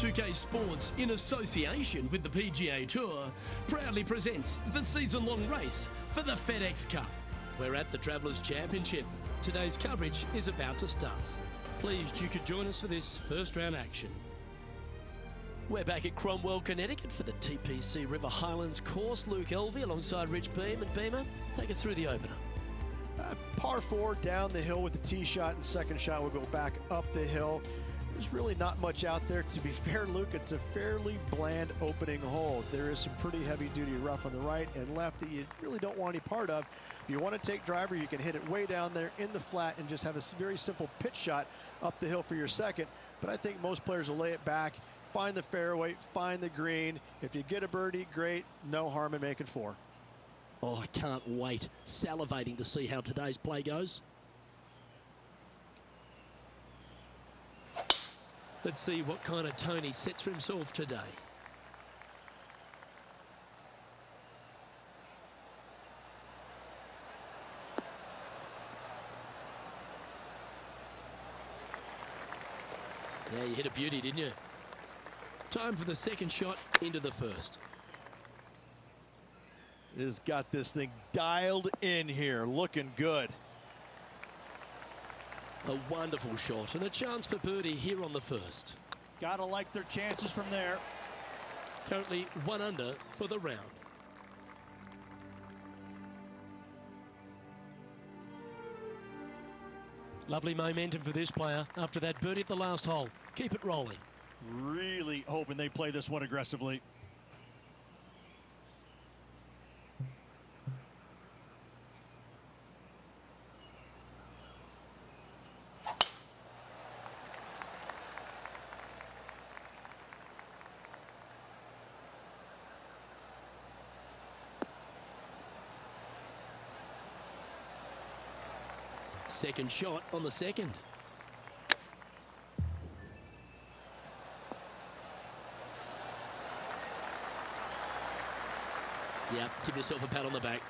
2K Sports, in association with the PGA Tour, proudly presents the season-long race for the FedEx Cup. We're at the Travelers Championship. Today's coverage is about to start. Pleased you could join us for this first round action. We're back at Cromwell, Connecticut for the TPC River Highlands course. Luke Elvey alongside Rich Beam. And Beamer, take us through the opener. Par 4 down the hill with the tee shot, and second shot will go back up the hill. There's really not much out there. To be fair, Luke, it's a fairly bland opening hole. There is some pretty heavy-duty rough on the right and left that you really don't want any part of. If you want to take driver, you can hit it way down there in the flat and just have a very simple pitch shot up the hill for your second. But I think most players will lay it back, find the fairway, find the green. If you get a birdie, great. No harm in making 4. Oh, I can't wait. Salivating to see how today's play goes. Let's see what kind of tone he sets for himself today. Yeah, you hit a beauty, didn't you? Time for the second shot into the first. Has got this thing dialed in here, looking good. A wonderful shot and a chance for birdie here on the first. Gotta like their chances from there. Currently 1 under for the round. Lovely momentum for this player after that birdie at the last hole. Keep it rolling. Really hoping they play this one aggressively. Second shot on the second. Yeah, give yourself a pat on the back.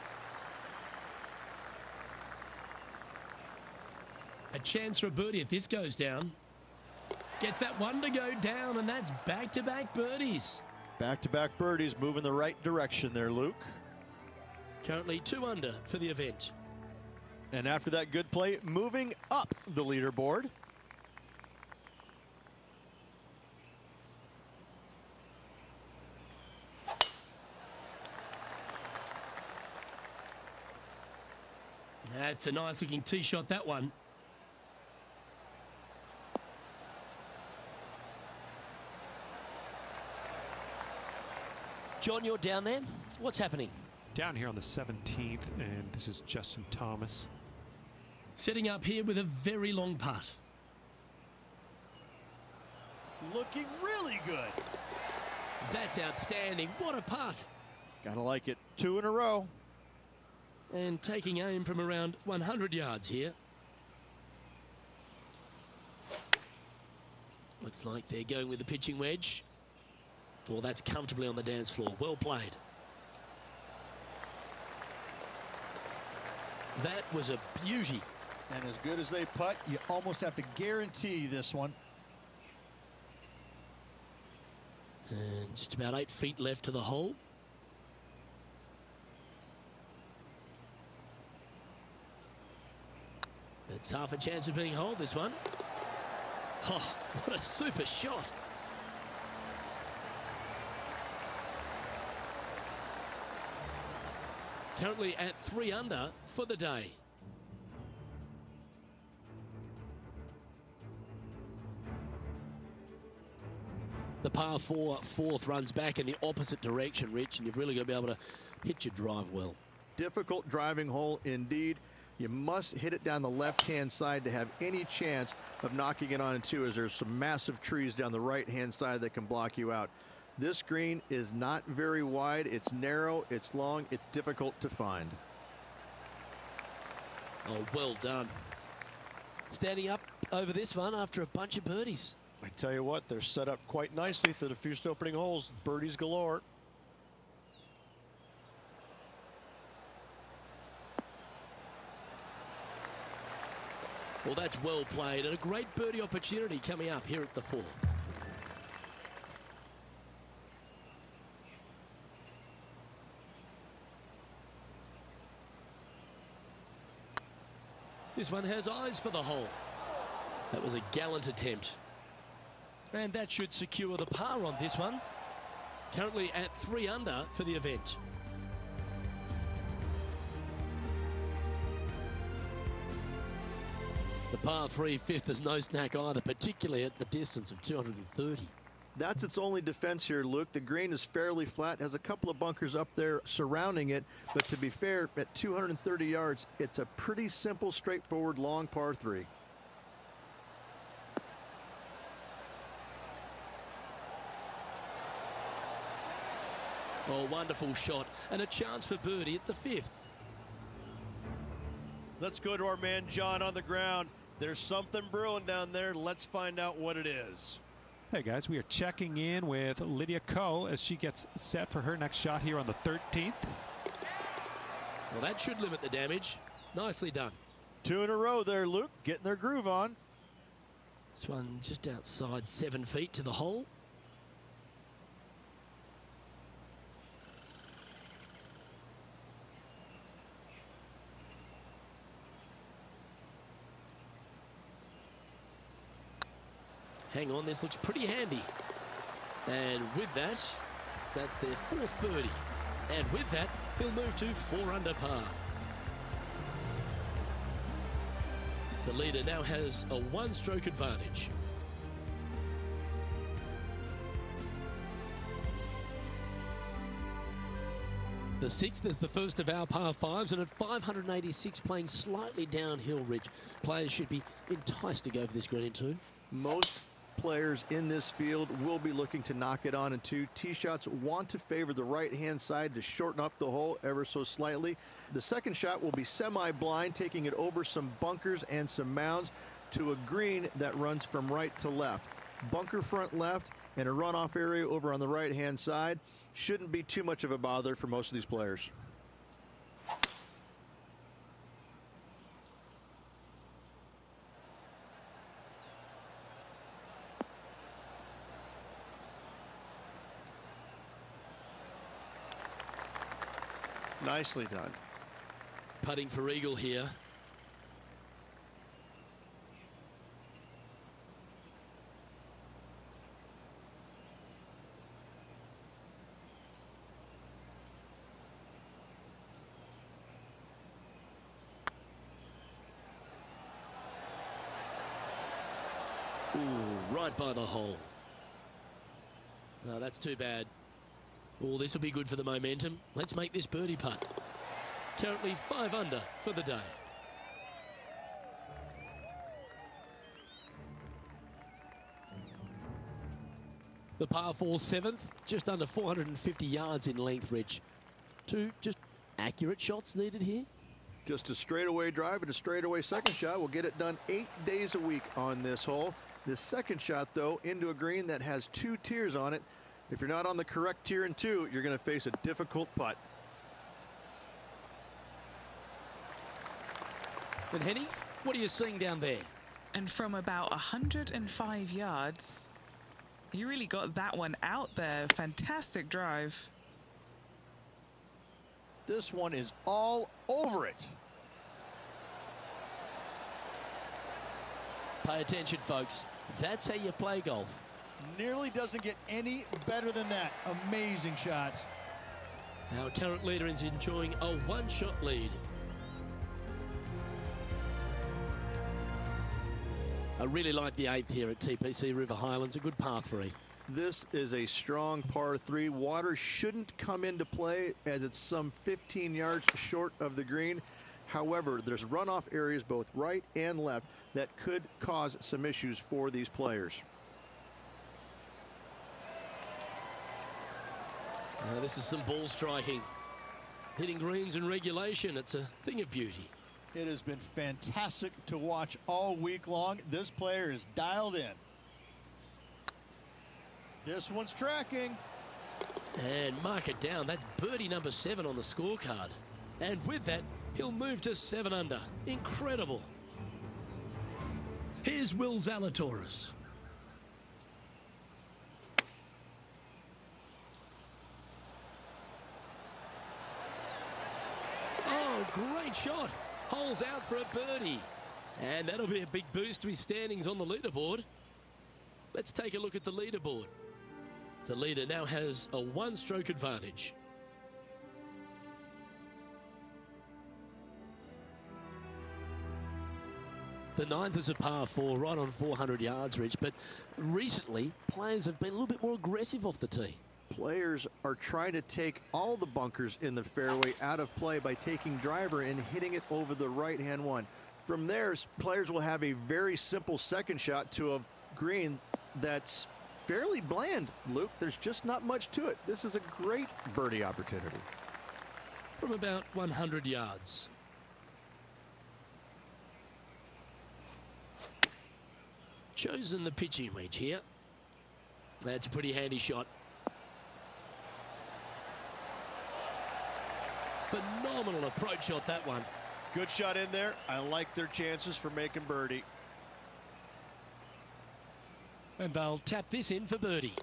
A chance for a birdie if this goes down. Gets that one to go down, and that's back-to-back birdies. Back-to-back birdies, moving the right direction there, Luke. Currently 2 under for the event. And after that good play, moving up the leaderboard. That's a nice looking tee shot, that one. John, you're down there. What's happening? Down here on the 17th, and this is Justin Thomas. Setting up here with a very long putt. Looking really good. That's outstanding. What a putt. Gotta like it. 2 in a row. And taking aim from around 100 yards here. Looks like they're going with the pitching wedge. Well, that's comfortably on the dance floor. Well played. That was a beauty. And as good as they putt, you almost have to guarantee this one. And just about 8 feet left to the hole. It's half a chance of being holed, this one. Oh, what a super shot. Currently at 3 under for the day. The par 4 fourth runs back in the opposite direction, Rich, and you've really got to be able to hit your drive well. Difficult driving hole indeed. You must hit it down the left-hand side to have any chance of knocking it on in 2, as there's some massive trees down the right-hand side that can block you out. This green is not very wide. It's narrow, it's long, it's difficult to find. Oh, well done. Standing up over this one after a bunch of birdies. I tell you what, they're set up quite nicely through the first opening holes. Birdies galore. Well, that's well played, and a great birdie opportunity coming up here at the 4th. This one has eyes for the hole. That was a gallant attempt. And that should secure the par on this one. Currently at 3 under for the event. The par 3 fifth is no snack either, particularly at the distance of 230. That's its only defense here, Luke. The green is fairly flat, has a couple of bunkers up there surrounding it, but to be fair, at 230 yards, it's a pretty simple, straightforward, long par 3. Oh, wonderful shot, and a chance for birdie at the 5th. Let's go to our man John on the ground. There's something brewing down there. Let's find out what it is. Hey guys, we are checking in with Lydia Ko as she gets set for her next shot here on the 13th. Well, that should limit the damage. Nicely done. 2 in a row there, Luke, getting their groove on. This one just outside 7 feet to the hole. Hang on, this looks pretty handy. And with that, that's their 4th birdie. And with that, he'll move to 4 under par. The leader now has a 1-stroke advantage. The 6th is the first of our par 5s, and at 586 playing slightly downhill ridge, players should be enticed to go for this green in 2. Most players in this field will be looking to knock it on in 2. Tee shots want to favor the right-hand side to shorten up the hole ever so slightly. The second shot will be semi-blind, taking it over some bunkers and some mounds to a green that runs from right to left. Bunker front left and a runoff area over on the right-hand side. Shouldn't be too much of a bother for most of these players. Nicely done. Putting for eagle here. Ooh, right by the hole. No, that's too bad. Oh, this will be good for the momentum. Let's make this birdie putt. Currently 5 under for the day. The par 4 7th, just under 450 yards in length, Rich. 2 just accurate shots needed here. Just a straightaway drive and a straightaway second shot will get it done 8 days a week on this hole. This second shot, though, into a green that has 2 tiers on it. If you're not on the correct tier in 2, you're going to face a difficult putt. And Henny, what are you seeing down there? And from about 105 yards, he really got that one out there. Fantastic drive. This one is all over it. Pay attention, folks. That's how you play golf. Nearly doesn't get any better than that. Amazing shot. Our current leader is enjoying a 1-shot lead. I really like the 8th here at TPC River Highlands, a good par 3. This is a strong par 3. Water shouldn't come into play as it's some 15 yards short of the green. However, there's runoff areas both right and left that could cause some issues for these players. This is some ball striking. Hitting greens in regulation, it's a thing of beauty. It has been fantastic to watch all week long. This player is dialed in. This one's tracking. And mark it down. That's birdie number 7 on the scorecard. And with that, he'll move to 7 under. Incredible. Here's Will Zalatoris. Oh, great shot. Holes out for a birdie. And that'll be a big boost to his standings on the leaderboard. Let's take a look at the leaderboard. The leader now has a one-stroke advantage. The ninth is a par 4, right on 400 yards, Rich, but recently players have been a little bit more aggressive off the tee. Players are trying to take all the bunkers in the fairway out of play by taking driver and hitting it over the right-hand one. From there, players will have a very simple second shot to a green that's fairly bland, Luke. There's just not much to it. This is a great birdie opportunity. From about 100 yards. Chosen the pitching wedge here. That's a pretty handy shot. Phenomenal approach shot, that one. Good shot in there. I like their chances for making birdie. And they'll tap this in for birdie.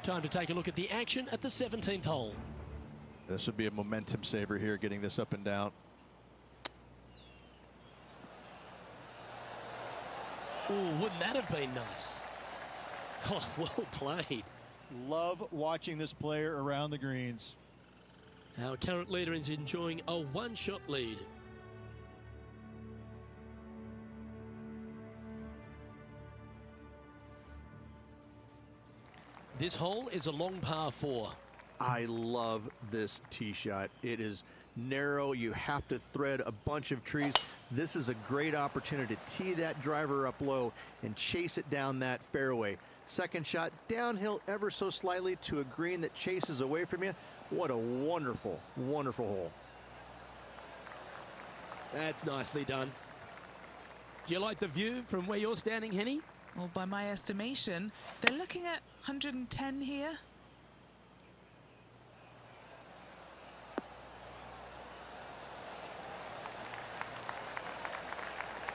Time to take a look at the action at the 17th hole. This would be a momentum saver here, getting this up and down. Oh, wouldn't that have been nice? Oh, well played. Love watching this player around the greens. Our current leader is enjoying a one-shot lead. This hole is a long par 4. I love this tee shot. It is narrow. You have to thread a bunch of trees. This is a great opportunity to tee that driver up low and chase it down that fairway. Second shot downhill ever so slightly to a green that chases away from you. What a wonderful, wonderful hole. That's nicely done. Do you like the view from where you're standing, Henny? Well, by my estimation, they're looking at 110 here.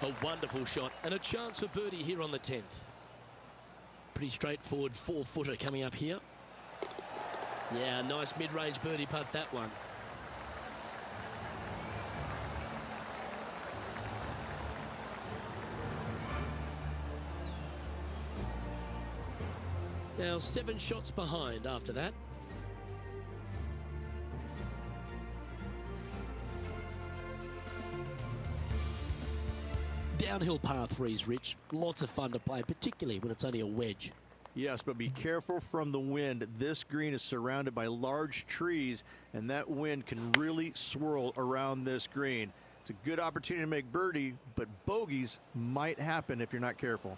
A wonderful shot and a chance for birdie here on the 10th. Pretty straightforward 4-footer coming up here. Yeah, nice mid-range birdie putt, that one. Now 7 shots behind after that. Downhill par 3s, Rich. Lots of fun to play, particularly when it's only a wedge. Yes, but be careful from the wind. This green is surrounded by large trees, and that wind can really swirl around this green. It's a good opportunity to make birdie, but bogeys might happen if you're not careful.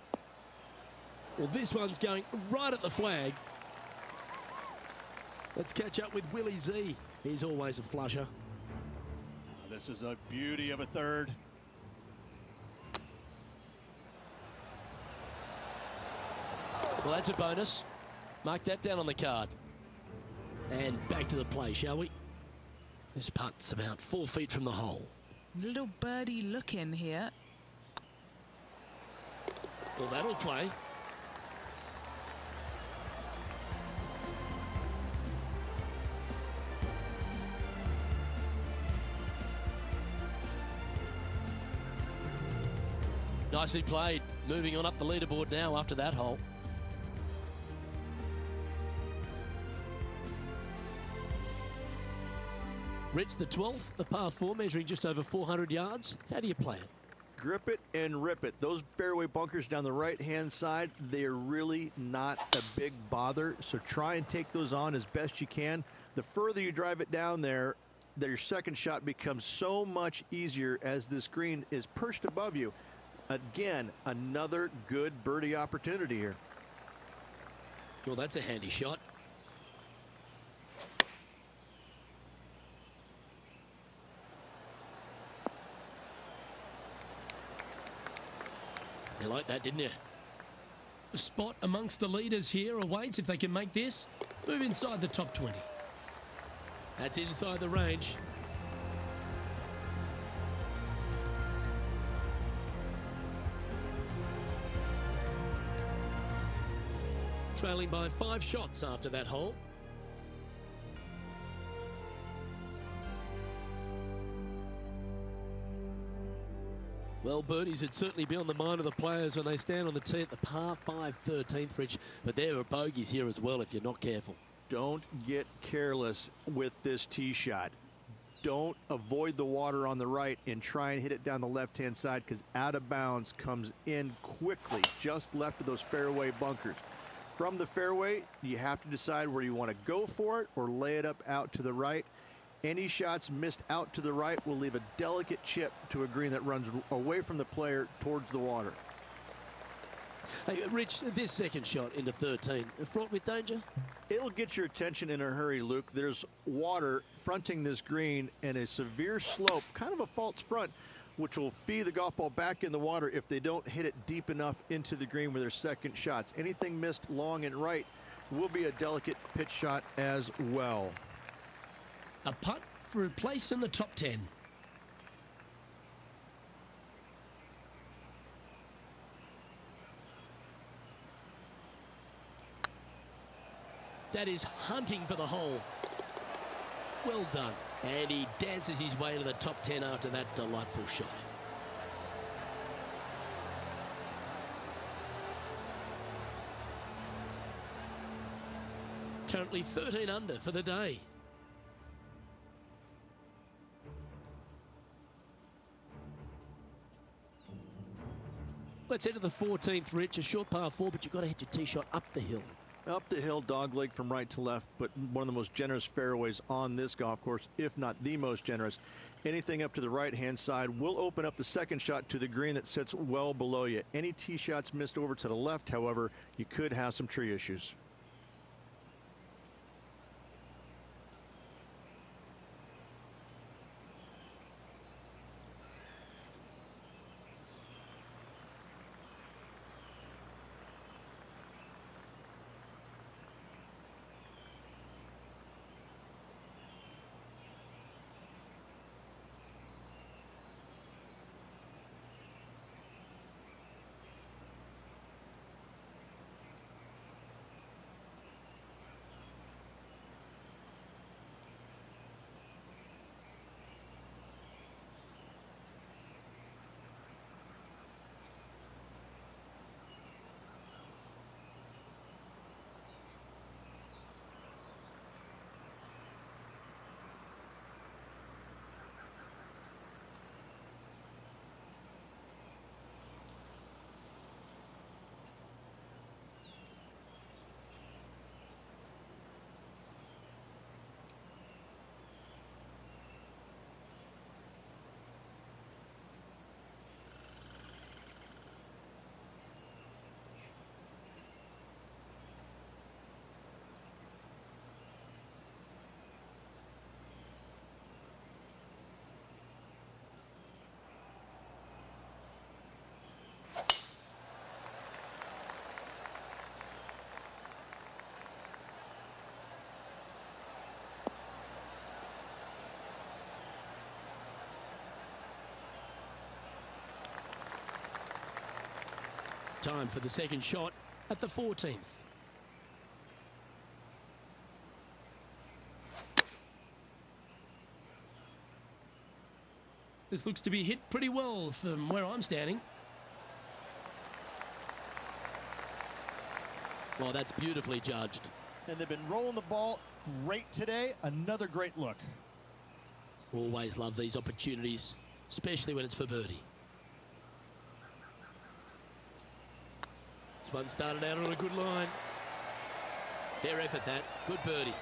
Well, this one's going right at the flag. Let's catch up with Willie Z. He's always a flusher. This is a beauty of a third. Well, that's a bonus. Mark that down on the card. And back to the play, shall we? This putt's about 4 feet from the hole. Little birdie look in here. Well, that'll play. Nicely played. Moving on up the leaderboard now after that hole. Rich, the 12th, a par 4, measuring just over 400 yards. How do you play it? Grip it and rip it. Those fairway bunkers down the right-hand side, they're really not a big bother, so try and take those on as best you can. The further you drive it down there, your second shot becomes so much easier as this green is perched above you. Again, another good birdie opportunity here. Well, that's a handy shot. You like that, didn't you? A spot amongst the leaders here awaits if they can make this. Move inside the top 20. That's inside the range. Trailing by 5 shots after that hole. Well, birdies would certainly be on the mind of the players when they stand on the tee at the par 5 13th, Rich. But there are bogeys here as well if you're not careful. Don't get careless with this tee shot. Don't avoid the water on the right and try and hit it down the left-hand side, because out of bounds comes in quickly, just left of those fairway bunkers. From the fairway, you have to decide where you want to go for it or lay it up out to the right. Any shots missed out to the right will leave a delicate chip to a green that runs away from the player towards the water. Hey, Rich, this second shot into 13, fraught with danger? It'll get your attention in a hurry, Luke. There's water fronting this green and a severe slope, kind of a false front, which will feed the golf ball back in the water if they don't hit it deep enough into the green with their second shots. Anything missed long and right will be a delicate pitch shot as well. A putt for a place in the top 10. That is hunting for the hole. Well done. And he dances his way to the top 10 after that delightful shot. Currently 13 under for the day. Let's head to the 14th, Rich. A short par 4, but you've got to hit your tee shot up the hill. Up the hill, dogleg from right to left, but one of the most generous fairways on this golf course, if not the most generous. Anything up to the right-hand side will open up the second shot to the green that sits well below you. Any tee shots missed over to the left, however, you could have some tree issues. Time for the second shot at the 14th. This looks to be hit pretty well from where I'm standing. Well, that's beautifully judged. And they've been rolling the ball great today. Another great look. Always love these opportunities, especially when it's for birdie. This one started out on a good line. Fair effort that. Good birdie.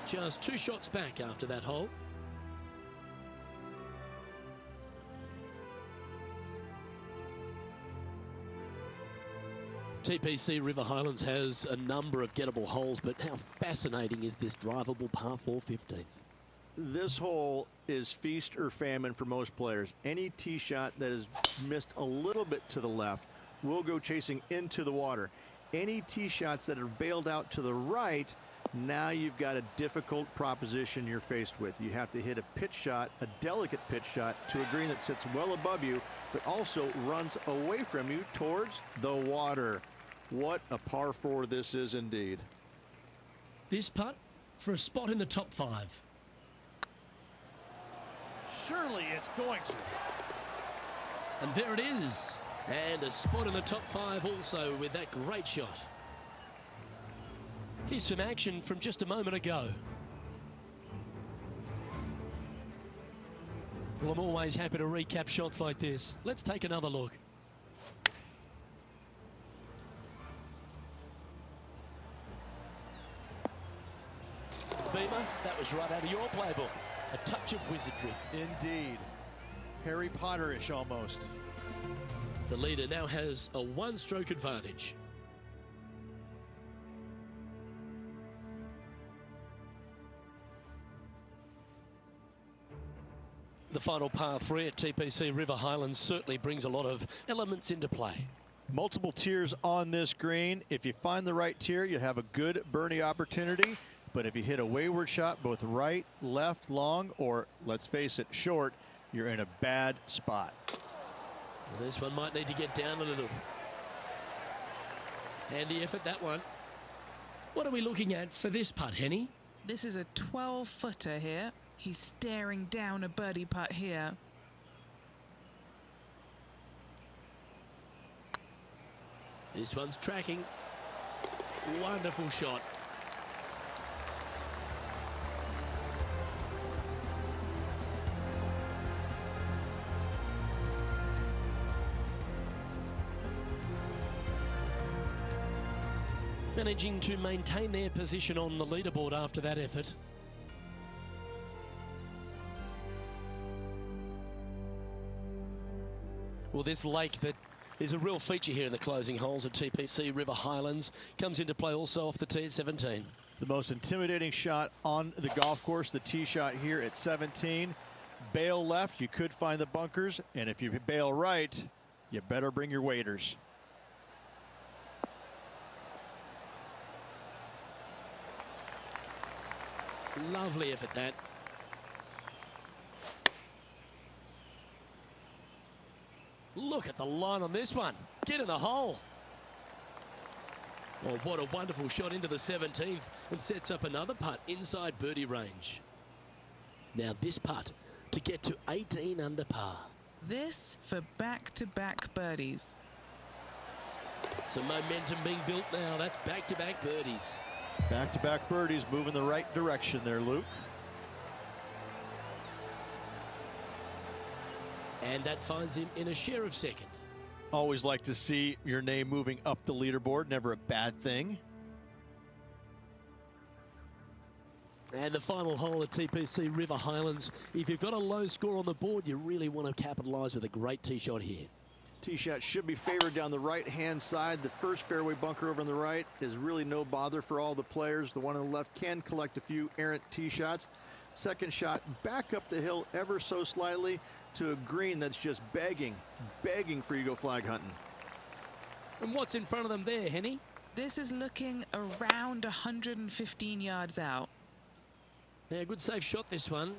Just 2 shots back after that hole. TPC River Highlands has a number of gettable holes, but how fascinating is this drivable par 4 15th? This hole is feast or famine for most players. Any tee shot that is missed a little bit to the left will go chasing into the water. Any tee shots that are bailed out to the right, now you've got a difficult proposition you're faced with. You have to hit a pitch shot, a delicate pitch shot, to a green that sits well above you, but also runs away from you towards the water. What a par 4 this is indeed. This putt for a spot in the top 5. Surely it's going to. And there it is. And a spot in the top 5 also with that great shot. Here's some action from just a moment ago. Well, I'm always happy to recap shots like this. Let's take another look. Beamer, that was right out of your playbook. A touch of wizardry. Indeed. Harry Potter-ish almost. The leader now has a 1-stroke advantage. The final par 3 at TPC River Highlands certainly brings a lot of elements into play. Multiple tiers on this green. If you find the right tier, you have a good birdie opportunity. But if you hit a wayward shot, both right, left, long, or let's face it, short, you're in a bad spot. Well, this one might need to get down a little. Handy effort, that one. What are we looking at for this putt, Henny? This is a 12-footer here. He's staring down a birdie putt here. This one's tracking. Wonderful shot. Managing to maintain their position on the leaderboard after that effort. Well, this lake that is a real feature here in the closing holes at TPC River Highlands comes into play also off the tee at 17. The most intimidating shot on the golf course, the tee shot here at 17. Bail left, you could find the bunkers, and if you bail right, you better bring your waders. Lovely effort, that. Look at the line on this one. Get in the hole. Oh, what a wonderful shot into the 17th and sets up another putt inside birdie range. Now this putt to get to 18 under par. This for back-to-back birdies. Some momentum being built now. That's back-to-back birdies. Back-to-back birdies, moving the right direction there, Luke. And that finds him in a share of second. Always like to see your name moving up the leaderboard, never a bad thing. And the final hole at TPC River Highlands. If you've got a low score on the board, you really want to capitalise with a great tee shot here. Tee shot should be favored down the right-hand side. The first fairway bunker over on the right is really no bother for all the players. The one on the left can collect a few errant tee shots. Second shot back up the hill ever so slightly to a green that's just begging for you to go flag hunting. And what's in front of them there, Henny? This is looking around 115 yards out. Yeah, good safe shot this one.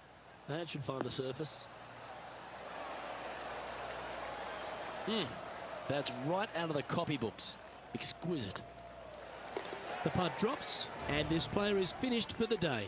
That should find the surface. That's right out of the copybooks. Exquisite. The putt drops, and this player is finished for the day.